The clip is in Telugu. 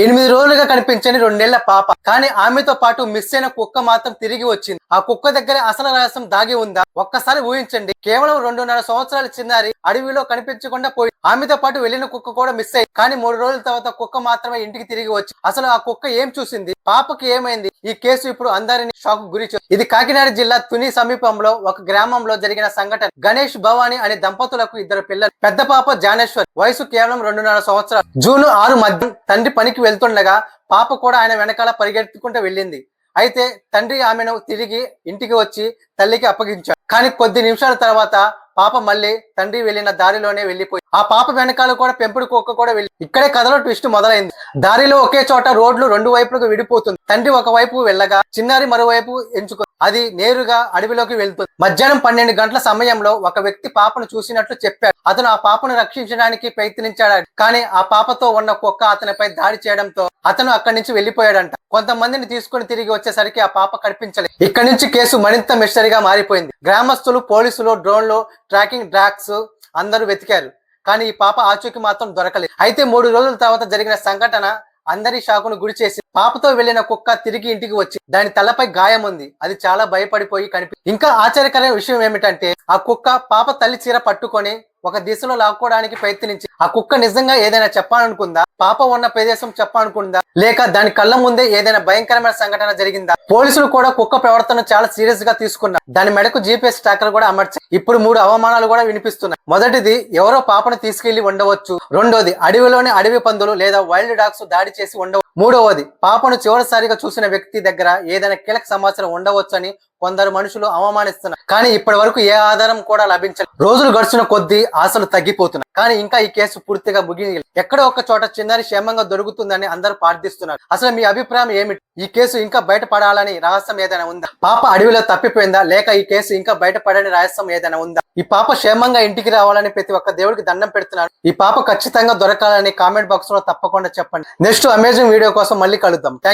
8 రోజులుగా కనిపించని 2 ఏళ్ల పాప. కానీ ఆమెతో పాటు మిస్ అయిన కుక్క మాత్రం తిరిగి వచ్చింది. ఆ కుక్క దగ్గర అసలు రహస్యం దాగి ఉందా? ఒక్కసారి ఊహించండి. కేవలం 2.5 సంవత్సరాల చిన్నారి అడవిలో కనిపించకుండా పోయి ఆమెతో పాటు వెళ్లిన కుక్క కూడా మిస్ అయ్యి, కానీ 3 రోజుల తర్వాత కుక్క మాత్రమే ఇంటికి తిరిగి వచ్చి అసలు ఆ కుక్క ఏం చూసింది, పాపకి ఏమైంది? ఈ కేసు ఇప్పుడు అందరినీ షాక్ గురి చేస్తుంది. ఇది కాకినాడ జిల్లా తుని సమీపంలో ఒక గ్రామంలో జరిగిన సంఘటన. గణేష్, భవాని అనే దంపతులకు 2 పిల్లలు. పెద్ద పాప జానేశ్వర్, వయసు కేవలం 2.5 సంవత్సరాలు. జూన్ 6 మధ్య తండ్రి పనికి వెళ్తుండగా పాప కూడా ఆయన వెనకాల పరిగెత్తుకుంటూ వెళ్ళింది. అయితే తండ్రి ఆమెను తిరిగి ఇంటికి వచ్చి తల్లికి అప్పగించాడు. కానీ కొద్ది నిమిషాల తర్వాత పాప మళ్ళీ తండ్రి వెళ్లిన దారిలోనే వెళ్లిపోయి ఆ పాప వెనకాల కూడా పెంపుడు కుక్క కూడా వెళ్ళి. ఇక్కడే కథలో ట్విస్ట్ మొదలైంది. దారిలో ఒకే చోట రోడ్లు 2 వైపులకు విడిపోతుంది. తండ్రి ఒకవైపు వెళ్ళగా చిన్నారి మరోవైపు ఎంచుకుంది. అది నేరుగా అడవిలోకి వెళ్తుంది. మధ్యాహ్నం 12 గంటల సమయంలో ఒక వ్యక్తి పాపను చూసినట్లు చెప్పాడు. అతను ఆ పాపను రక్షించడానికి ప్రయత్నించాడు. కానీ ఆ పాపతో ఉన్న కుక్క అతనిపై దాడి చేయడంతో అతను అక్కడి నుంచి వెళ్లిపోయాడంట. కొంతమందిని తీసుకుని తిరిగి వచ్చేసరికి ఆ పాప కనిపించలేదు. ఇక్కడి నుంచి కేసు మరింత మిస్టరీగా మారిపోయింది. గ్రామస్తులు, పోలీసులు, డ్రోన్లు, ట్రాకింగ్ డ్రాగ్స్ అందరూ వెతికారు. కానీ ఈ పాప ఆచూకీ మాత్రం దొరకలేదు. అయితే 3 రోజుల తర్వాత జరిగిన సంఘటన అందరి షాకును గురి చేసి, పాపతో వెళ్లిన కుక్క తిరిగి ఇంటికి వచ్చి దాని తలపై గాయం ఉంది. అది చాలా భయపడిపోయి ఇంకా ఆశ్చర్యకరమైన విషయం ఏమిటంటే ఆ కుక్క పాప తల్లి చీర పట్టుకొని ఒక దిశలో లాక్కోవడానికి ప్రయత్నించి ఆ కుక్క నిజంగా ఏదైనా చెప్పాలనుకుందా, పాప ఉన్న ప్రదేశం చెప్పాలనుకుందా, లేక దాని కళ్ళ ముందే ఏదైనా భయంకరమైన సంఘటన జరిగిందా? పోలీసులు కూడా కుక్క ప్రవర్తన చాలా సీరియస్ గా తీసుకున్నారు. దాని మెడకు జీపీఎస్ ట్రాకర్ కూడా అమర్చారు. ఇప్పుడు 3 అవమానాలు కూడా వినిపిస్తున్నాయి. మొదటిది, ఎవరో పాపను తీసుకెళ్లి ఉండవచ్చు. రెండోది, అడవిలోని అడవి పందులు లేదా వైల్డ్ డాగ్స్ దాడి చేసి ఉండవచ్చు. మూడవది, పాపను చివరిసారిగా చూసిన వ్యక్తి దగ్గర ఏదైనా కీలక సమాచారం ఉండవచ్చు అని కొందరు మనుషులు అవమానిస్తున్నారు. కానీ ఇప్పటి వరకు ఏ ఆధారం కూడా లభించలేదు. రోజులు గడిచిన కొద్దీ ఆశలు తగ్గిపోతున్నాయి. కానీ ఇంకా ఈ కేసు పూర్తిగా ముగియలేదు. ఎక్కడో ఒక చోట చిన్నారి క్షేమంగా దొరుకుతుందని అందరూ ప్రార్థిస్తున్నారు. అసలు మీ అభిప్రాయం ఏమిటి? ఈ కేసు ఇంకా బయటపడాలని రహస్యం ఏదైనా ఉందా? పాప అడవిలో తప్పిపోయిందా, లేక ఈ కేసు ఇంకా బయటపడని రహస్యం ఏదైనా ఉందా? ఈ పాప క్షేమంగా ఇంటికి రావాలని ప్రతి ఒక్క దేవుడికి దండం పెడుతున్నారు. ఈ పాప ఖచ్చితంగా దొరకాలని కామెంట్ బాక్స్ లో తప్పకుండా చెప్పండి. నెక్స్ట్ అమేజింగ్ వీడియో కోసం మళ్ళీ కలుద్దాం. Thank you.